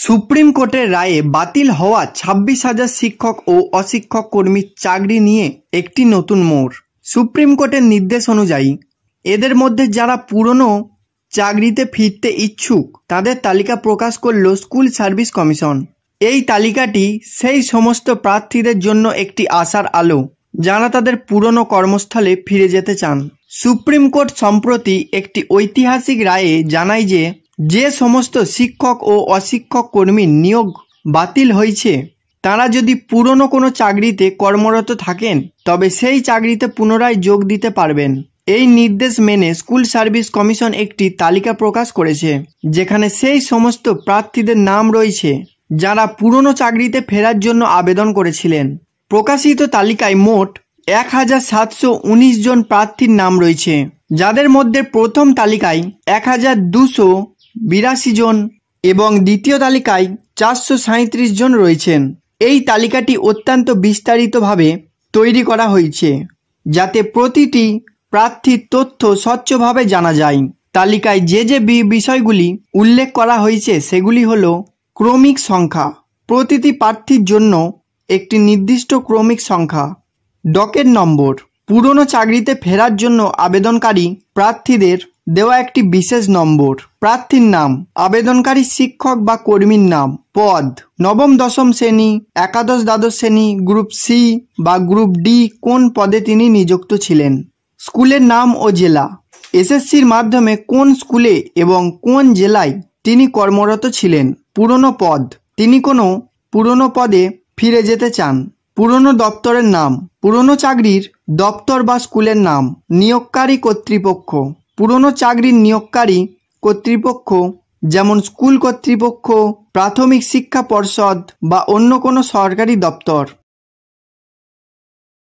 Supreme কোর্টের রায়ে বাতিল হওয়া 26,000 শিক্ষক ও অশিক্ষক কর্মীর চাকরি নিয়ে একটি নতুন মোড়। সুপ্রিম কোর্টের নির্দেশ অনুযায়ী এদের মধ্যে যারা পুরনো চাকরিতে ফিরতে ইচ্ছুক তাদের তালিকা প্রকাশ করল স্কুল সার্ভিস কমিশন। এই তালিকাটি সেই সমস্ত প্রার্থীদের জন্য একটি আশার আলো যারা তাদের পুরনো কর্মস্থলে ফিরে যেতে চান। সুপ্রিম কোর্ট সম্প্রতি একটি ঐতিহাসিক রায়ে জানায় যে সমস্ত শিক্ষক ও অশিক্ষক কর্মীর নিয়োগ বাতিল হয়েছে তারা যদি পুরনো কোনো চাকরিতে কর্মরত থাকেন তবে সেই চাকরিতে পুনরায় যোগ দিতে পারবেন। এই নির্দেশ মেনে স্কুল সার্ভিস কমিশন একটি তালিকা প্রকাশ করেছে যেখানে সেই সমস্ত প্রার্থীদের নাম রয়েছে যারা পুরনো চাকরিতে ফেরার জন্য আবেদন করেছিলেন। প্রকাশিত তালিকায় মোট 1,719 জন প্রার্থীর নাম রয়েছে, যাদের মধ্যে প্রথম তালিকায় 1,282 জন এবং দ্বিতীয় তালিকায় 437 জন রয়েছেন। এই তালিকাটি অত্যন্ত বিস্তারিতভাবে তৈরি করা হয়েছে যাতে প্রতিটি প্রার্থীর তথ্য স্বচ্ছভাবে জানা যায়। তালিকায় যে বিষয়গুলি উল্লেখ করা হয়েছে সেগুলি হল ক্রমিক সংখ্যা, প্রতিটি প্রার্থীর জন্য একটি নির্দিষ্ট ক্রমিক সংখ্যা, ডকেট নম্বর, পুরনো চাকরিতে ফেরার জন্য আবেদনকারী প্রার্থীদের দেওয়া একটি বিশেষ নম্বর, প্রার্থীর নাম, আবেদনকারী শিক্ষক বা কর্মীর নাম, পদ, নবম দশম শ্রেণী, একাদশ দ্বাদশ শ্রেণী, গ্রুপ সি বা গ্রুপ ডি কোন পদে তিনি নিযুক্ত ছিলেন, স্কুলের নাম ও জেলা, এসএসসির মাধ্যমে কোন স্কুলে এবং কোন জেলায় তিনি কর্মরত ছিলেন, পুরনো পদ, তিনি কোনো পুরনো পদে ফিরে যেতে চান, পুরনো দপ্তরের নাম, পুরনো চাকরির দপ্তর বা স্কুলের নাম, নিয়োগকারী কর্তৃপক্ষ, পুরনো চাকরির নিয়োগকারী কর্তৃপক্ষ যেমন স্কুল কর্তৃপক্ষ, প্রাথমিক শিক্ষা পর্ষদ বা অন্য কোনো সরকারি দপ্তর,